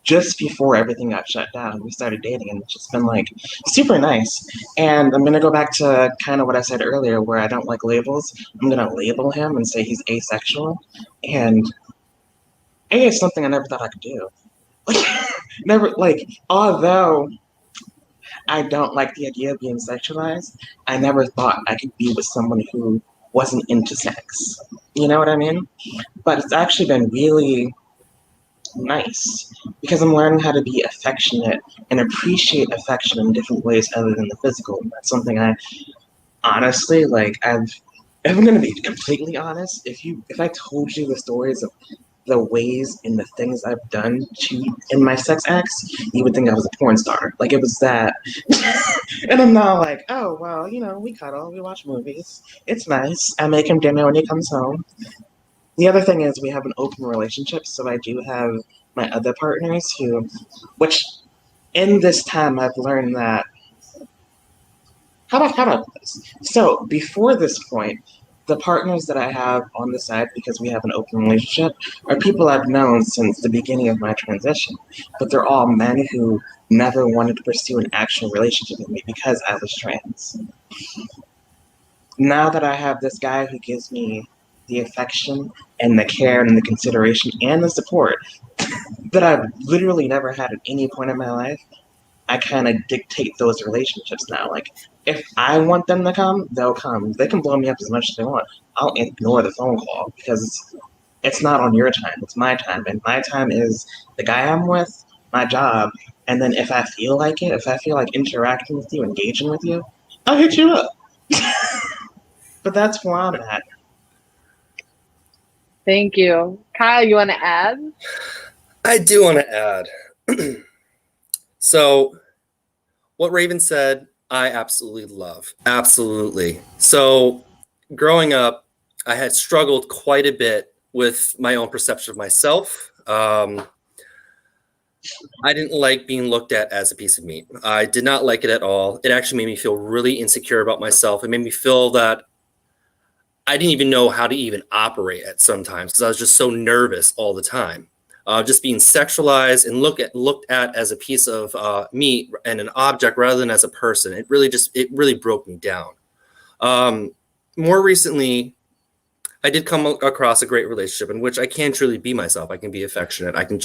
just before everything got shut down. We started dating, and it's just been like super nice. And I'm gonna go back to kind of what I said earlier, where I don't like labels. I'm gonna label him and say he's asexual, and A is something I never thought I could do. Never, like, although I don't like the idea of being sexualized, I never thought I could be with someone who wasn't into sex. You know what I mean? But it's actually been really nice because I'm learning how to be affectionate and appreciate affection in different ways other than the physical. That's something I honestly like. If I'm gonna be completely honest, if I told you the stories of the ways and the things I've done in my sex acts, you would think I was a porn star. Like it was that. And I'm not like, oh well, we cuddle, we watch movies. It's nice. I make him dinner when he comes home. The other thing is we have an open relationship, so I do have my other partners which in this time I've learned that. How about this? So before this point, the partners that I have on the side, because we have an open relationship, are people I've known since the beginning of my transition. But they're all men who never wanted to pursue an actual relationship with me because I was trans. Now that I have this guy who gives me the affection and the care and the consideration and the support that I've literally never had at any point in my life, I kind of dictate those relationships now. Like, if I want them to come, they'll come. They can blow me up as much as they want. I'll ignore the phone call because it's not on your time. It's my time. And my time is the guy I'm with, my job. And then if I feel like it, if I feel like interacting with you, engaging with you, I'll hit you up. But that's where I'm at. Thank you. Kyle, you want to add? I do want to add. So, what Ravyn said, I absolutely love. Absolutely. So, growing up, I had struggled quite a bit with my own perception of myself. I didn't like being looked at as a piece of meat. I did not like it at all. It actually made me feel really insecure about myself. It made me feel that I didn't even know how to even operate at sometimes because I was just so nervous all the time. Just being sexualized and looked at as a piece of meat and an object rather than as a person. It really broke me down. More recently, I did come across a great relationship in which I can truly be myself. I can be affectionate. I can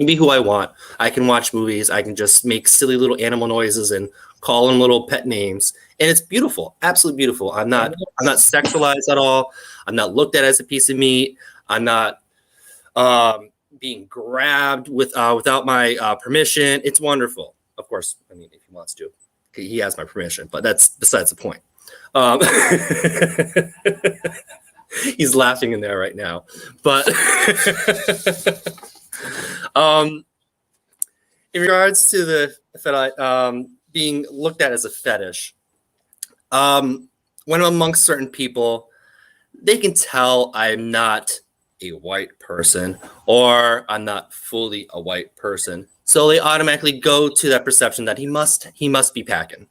be who I want. I can watch movies. I can just make silly little animal noises and call them little pet names. And it's beautiful, absolutely beautiful. I'm not sexualized at all. I'm not looked at as a piece of meat. I'm not being grabbed without my permission. It's wonderful. Of course, I mean, if he wants to, he has my permission, but that's besides the point. He's laughing in there right now, but in regards to the being looked at as a fetish, when I'm amongst certain people, they can tell I'm not a white person or I'm not fully a white person, so they automatically go to that perception that he must be packing.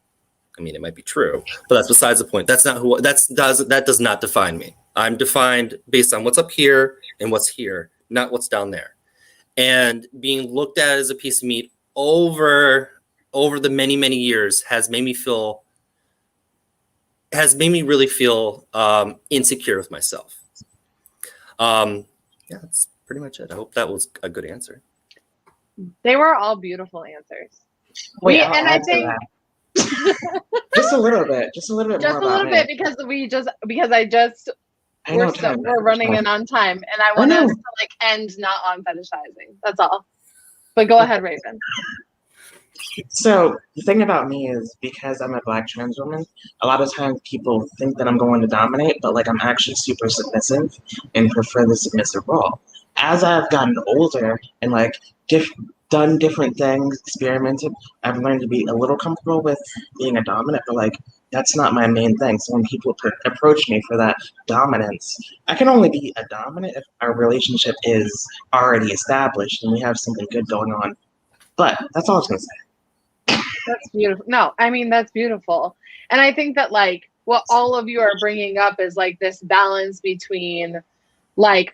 I mean, it might be true, but that's besides the point. That's not who. That does not define me. I'm defined based on what's up here and what's here, not what's down there. And being looked at as a piece of meat over the many years has made me really feel insecure with myself. Yeah, that's pretty much it. I hope that was a good answer. They were all beautiful answers. Wait, I think just a little bit we're running in on time, and I want us to end not on fetishizing. That's all. But go ahead, Ravyn. So the thing about me is because I'm a Black trans woman, a lot of times people think that I'm going to dominate, but I'm actually super submissive and prefer the submissive role. As I've gotten older and done different things, experimented, I've learned to be a little comfortable with being a dominant, but that's not my main thing. So when people approach me for that dominance, I can only be a dominant if our relationship is already established and we have something good going on. But that's all I was going to say. That's beautiful. No, I mean, that's beautiful. And I think that what all of you are bringing up is this balance between to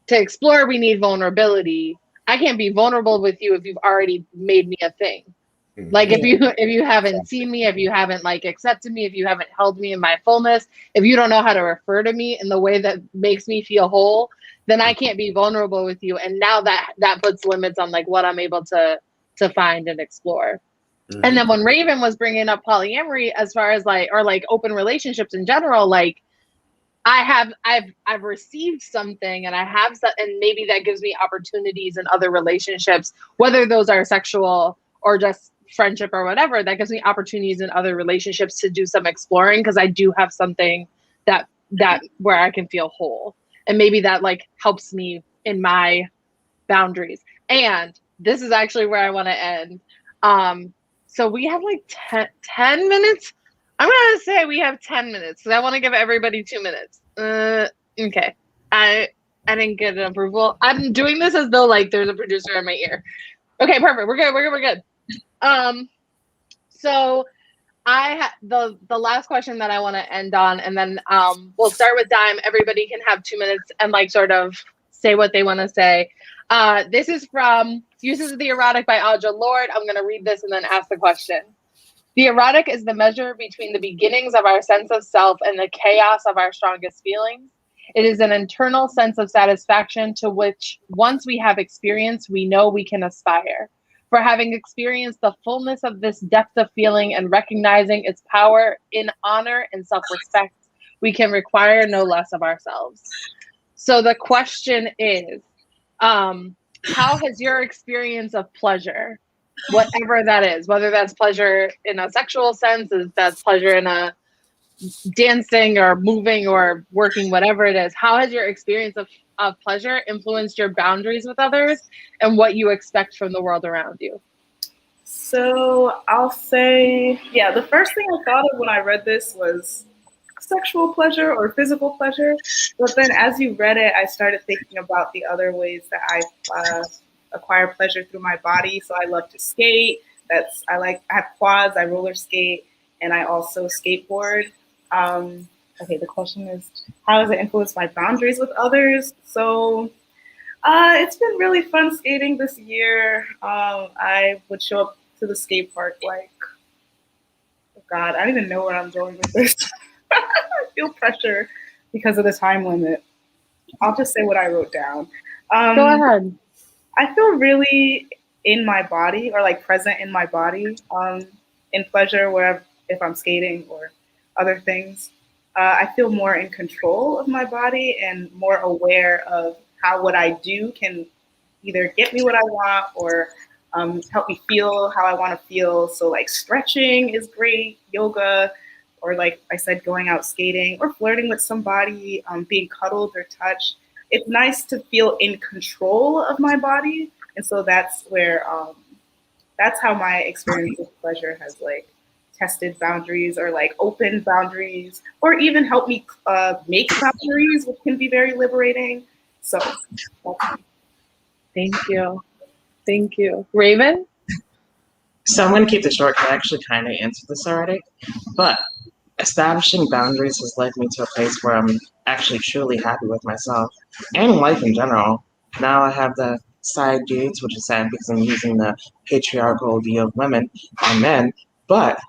explore, we need vulnerability. I can't be vulnerable with you if you've already made me a thing. Like if you haven't seen me, if you haven't like accepted me, if you haven't held me in my fullness, if you don't know how to refer to me in the way that makes me feel whole, then I can't be vulnerable with you. And now that puts limits on like what I'm able to find and explore. And then when Ravyn was bringing up polyamory as far as like, or like open relationships in general, like I've received something and and maybe that gives me opportunities in other relationships, whether those are sexual or just friendship or whatever, that gives me opportunities in other relationships to do some exploring because I do have something that where I can feel whole. And maybe that like helps me in my boundaries. And this is actually where I want to end. So we have like 10 minutes. I'm going to say we have 10 minutes because I want to give everybody 2 minutes. Okay. I didn't get an approval. I'm doing this as though like there's a producer in my ear. Okay, perfect. We're good. So the last question that I want to end on, and then we'll start with Dyme. Everybody can have 2 minutes and like sort of say what they want to say. This is from Uses of the Erotic by Audre Lorde. I'm going to read this and then ask the question. The erotic is the measure between the beginnings of our sense of self and the chaos of our strongest feelings. It is an internal sense of satisfaction to which, once we have experienced, we know we can aspire. For having experienced the fullness of this depth of feeling and recognizing its power in honor and self-respect, we can require no less of ourselves. So the question is, how has your experience of pleasure, whatever that is, whether that's pleasure in a sexual sense, if that's pleasure in a dancing or moving or working, whatever it is, how has your experience of pleasure influenced your boundaries with others and what you expect from the world around you? So I'll say, yeah, the first thing I thought of when I read this was sexual pleasure or physical pleasure. But then as you read it, I started thinking about the other ways that I acquire pleasure through my body. So I love to skate. I have quads, I roller skate, and I also skateboard. Okay, the question is, how has it influenced my boundaries with others? So it's been really fun skating this year. I would show up to the skate park like, oh God, I don't even know where I'm going with this. I feel pressure because of the time limit. I'll just say what I wrote down. Go ahead. I feel really in my body or like present in my body in pleasure where if I'm skating or other things. I feel more in control of my body and more aware of how what I do can either get me what I want or help me feel how I want to feel. So like stretching is great, yoga, or like I said, going out skating or flirting with somebody, being cuddled or touched. It's nice to feel in control of my body. And so that's where, that's how my experience with pleasure has like tested boundaries or like opened boundaries or even helped me make boundaries, which can be very liberating. So Thank you. Ravyn? So I'm going to keep this short because I actually kind of answered this already. But establishing boundaries has led me to a place where I'm actually truly happy with myself and life in general. Now I have the side dudes, which is sad because I'm using the patriarchal view of women on men. But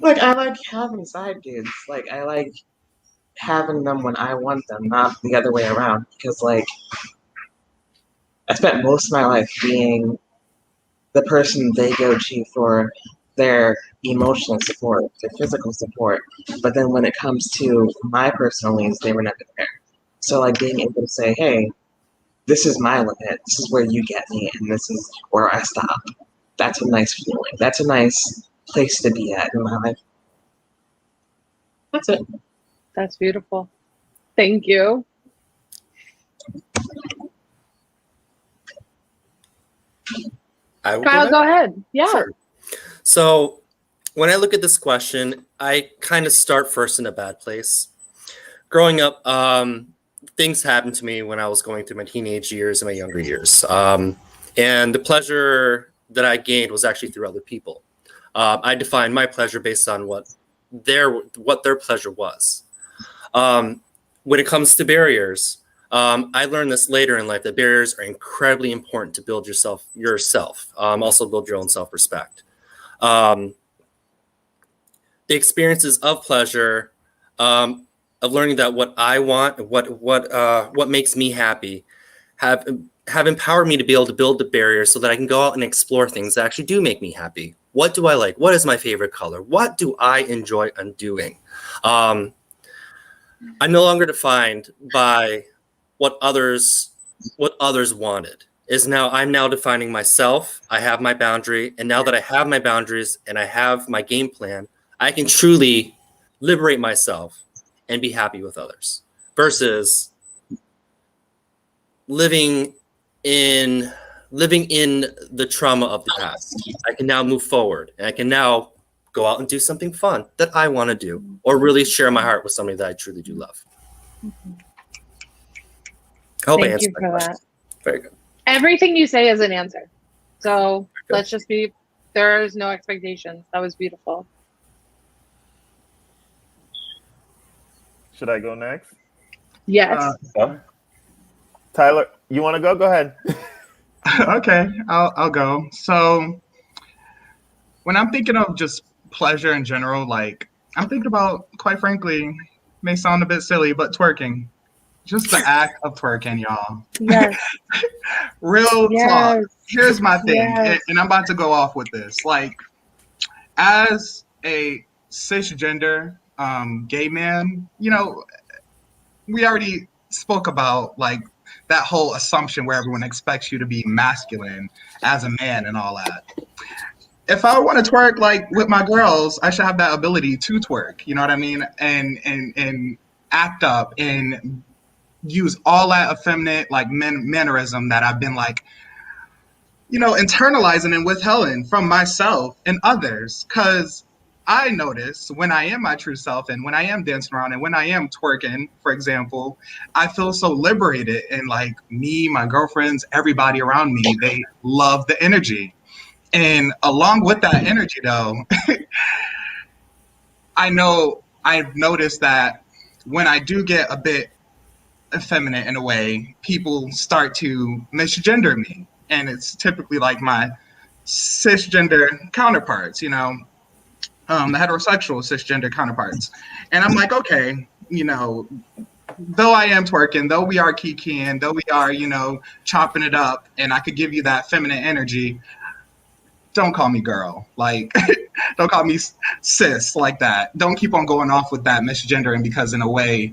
like I like having side dudes. Like I like having them when I want them, not the other way around. Because like I spent most of my life being the person they go to for their emotional support, their physical support. But then when it comes to my personal needs, they were never there. So like being able to say, hey, this is my limit. This is where you get me, and this is where I stop. That's a nice feeling. That's a nice place to be at in my life. That's it. That's beautiful. Thank you. Kyle, go ahead. Yeah. Sure. So when I look at this question, I kind of start first in a bad place. Growing up, things happened to me when I was going through my teenage years and my younger years. And the pleasure that I gained was actually through other people. I defined my pleasure based on what their pleasure was. When it comes to barriers, I learned this later in life that barriers are incredibly important to build yourself. Also build your own self-respect. The experiences of pleasure, of learning that what I want, what makes me happy, have empowered me to be able to build the barriers so that I can go out and explore things that actually do make me happy. What do I like? What is my favorite color? What do I enjoy undoing? I'm no longer defined by what others wanted. I'm now defining myself. I have my boundary, and now that I have my boundaries and I have my game plan, I can truly liberate myself and be happy with others versus living in the trauma of the past. I can now move forward, and I can now go out and do something fun that I want to do, or really share my heart with somebody that I truly do love. I hope I Thank you answered for question. that. Very good. Everything you say is an answer. So let's just be, there's no expectations. That was beautiful. Should I go next? Yes. Tyler, you want to go? Go ahead. Okay, I'll go. So when I'm thinking of just pleasure in general, like I'm thinking about, quite frankly, may sound a bit silly, but twerking. Just the act of twerking, y'all. Yes. Real talk. Here's my thing, Yes. and I'm about to go off with this. Like, as a cisgender gay man, you know, we already spoke about like that whole assumption where everyone expects you to be masculine as a man and all that. If I want to twerk like with my girls, I should have that ability to twerk. You know what I mean? And act up and use all that effeminate like mannerism that I've been like, you know, internalizing and withholding from myself and others. Cause I notice when I am my true self and when I am dancing around and when I am twerking, for example, I feel so liberated, and like me, my girlfriends, everybody around me, they love the energy. And along with that energy though, I've noticed that when I do get a bit effeminate in a way, people start to misgender me. And it's typically like my cisgender counterparts, you know, the heterosexual cisgender counterparts. And I'm like, okay, you know, though I am twerking, though we are kikiing, though we are, you know, chopping it up, and I could give you that feminine energy, don't call me girl. Like, don't call me cis like that. Don't keep on going off with that misgendering, because in a way,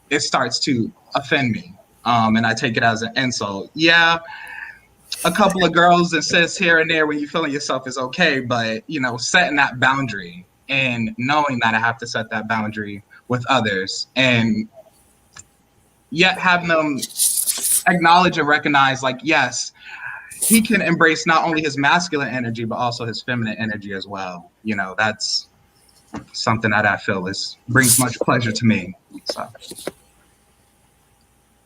it starts to offend me. And I take it as an insult. Yeah, a couple of girls and cis here and there when you're feeling yourself is okay, but you know, setting that boundary and knowing that I have to set that boundary with others, and yet having them acknowledge and recognize, like, yes, he can embrace not only his masculine energy but also his feminine energy as well. You know, that's something that I feel brings much pleasure to me. So.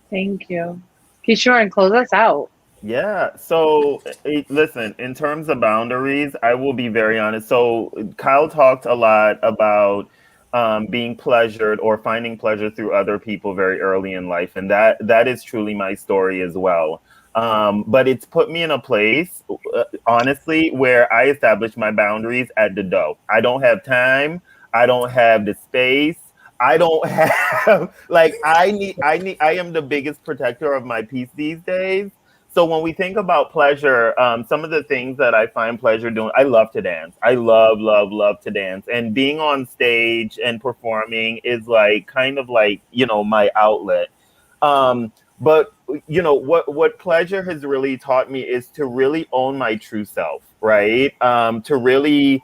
Thank you. Kishorn, close us out. Yeah. So listen, in terms of boundaries, I will be very honest. So Kyle talked a lot about being pleasured or finding pleasure through other people very early in life. And that is truly my story as well. But it's put me in a place, honestly, where I establish my boundaries at the door. I don't have time. I don't have the space. I don't have I am the biggest protector of my peace these days. So when we think about pleasure, some of the things that I find pleasure doing, I love to dance. I love to dance. And being on stage and performing is like kind of like, you know, my outlet. But you know, what pleasure has really taught me is to really own my true self, right? To really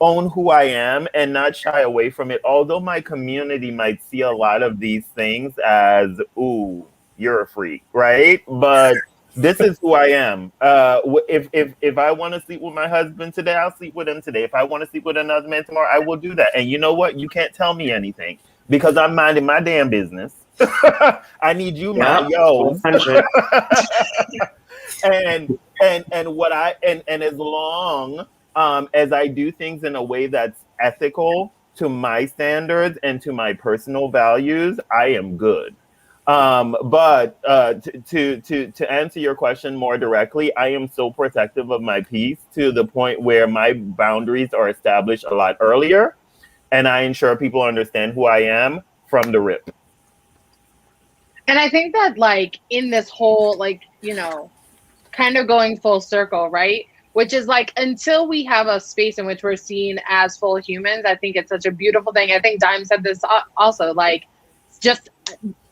own who I am and not shy away from it. Although my community might see a lot of these things as, ooh, you're a freak, right? But this is who I am. If I want to sleep with my husband today, I'll sleep with him today. If I want to sleep with another man tomorrow, I will do that. And you know what? You can't tell me anything because I'm minding my damn business. I need you, my yo's. and as long as I do things in a way that's ethical to my standards and to my personal values, I am good. But to answer your question more directly, I am so protective of my peace to the point where my boundaries are established a lot earlier, and I ensure people understand who I am from the rip. And I think that, like, in this whole, like, you know, kind of going full circle, right? Which is like, until we have a space in which we're seen as full humans, I think it's such a beautiful thing. I think Dyme said this also, like, just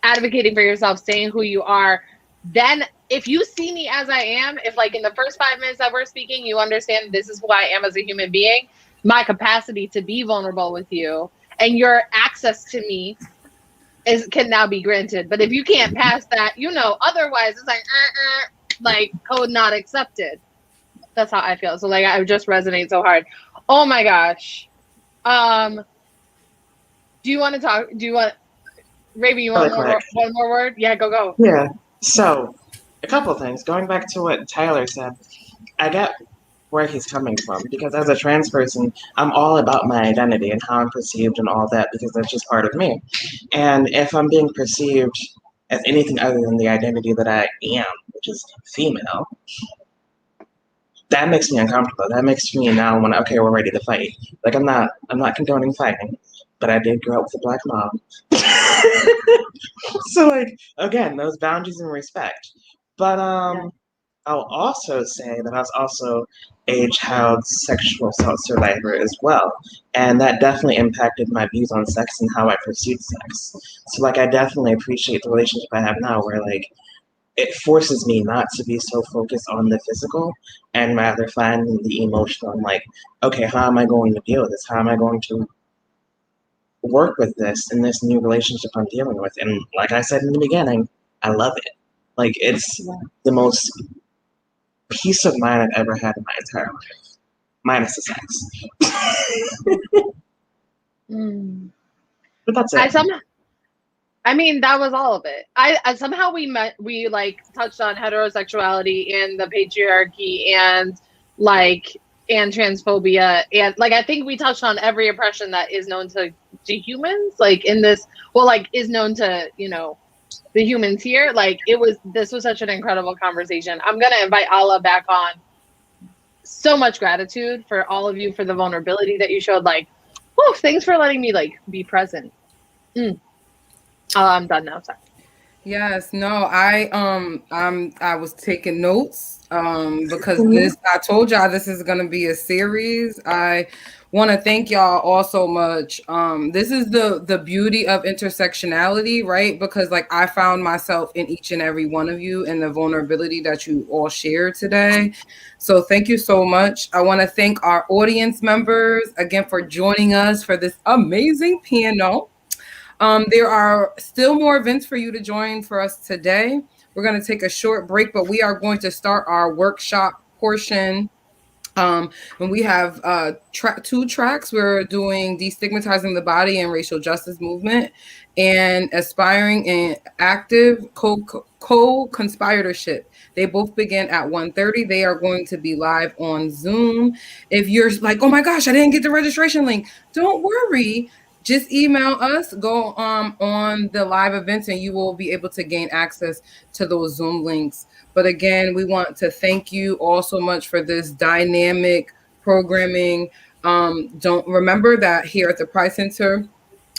advocating for yourself, saying who you are. Then if you see me as I am, if like in the first 5 minutes that we're speaking, you understand this is who I am as a human being, my capacity to be vulnerable with you and your access to me can now be granted. But if you can't pass that, you know, otherwise it's like code not accepted. That's how I feel. So like I just resonate so hard. Oh my gosh. Do you want to talk? Ravyn, you want one more word? Yeah, go. Yeah. So a couple of things. Going back to what Tyler said, I get where he's coming from, because as a trans person, I'm all about my identity and how I'm perceived and all that, because that's just part of me. And if I'm being perceived as anything other than the identity that I am, which is female, that makes me uncomfortable. That makes me now want to, okay, we're ready to fight. Like I'm not condoning fighting, but I did grow up with a black mom. So like, again, those boundaries and respect. But I'll also say that I was also a child sexual assault survivor as well. And that definitely impacted my views on sex and how I pursued sex. So like, I definitely appreciate the relationship I have now where like, it forces me not to be so focused on the physical and rather find the emotional. I'm like, okay, how am I going to deal with this? How am I going to work with this in this new relationship I'm dealing with? And like I said in the beginning, I love it. Like, it's the most peace of mind I've ever had in my entire life, minus the sex. But that's it. I mean, that was all of it. I somehow we like touched on heterosexuality and the patriarchy and transphobia, and like I think we touched on every oppression that is known to humans, like in this, well, like is known to, you know, the humans here. Like this was such an incredible conversation. I'm gonna invite Allah back on. So much gratitude for all of you for the vulnerability that you showed. Like, oh, thanks for letting me like be present. I'm done now. Sorry. Yes, no, I was taking notes because I told y'all this is gonna be a series. I want to thank y'all all so much. This is the beauty of intersectionality, right? Because like I found myself in each and every one of you and the vulnerability that you all shared today. So thank you so much. I want to thank our audience members again for joining us for this amazing panel. There are still more events for you to join for us today. We're going to take a short break, but we are going to start our workshop portion. And we have 2 tracks. We're doing Destigmatizing the Body and Racial Justice Movement and Aspiring and Active Co-Conspiratorship. They both begin at 1:30. They are going to be live on Zoom. If you're like, oh my gosh, I didn't get the registration link, don't worry. Just email us, go on the live events, and you will be able to gain access to those Zoom links. But again, we want to thank you all so much for this dynamic programming. Don't remember that here at the Pride Center,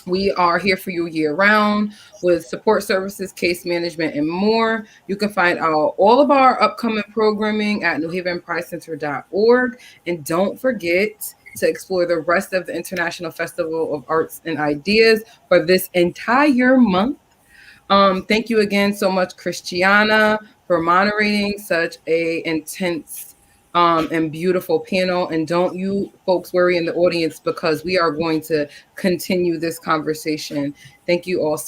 we are here for you year round with support services, case management, and more. You can find out all of our upcoming programming at newhavenpridecenter.org. And don't forget to explore the rest of the International Festival of Arts and Ideas for this entire month. Thank you again so much, Kristianna, for moderating such a intense and beautiful panel. And don't you folks worry in the audience, because we are going to continue this conversation. Thank you all so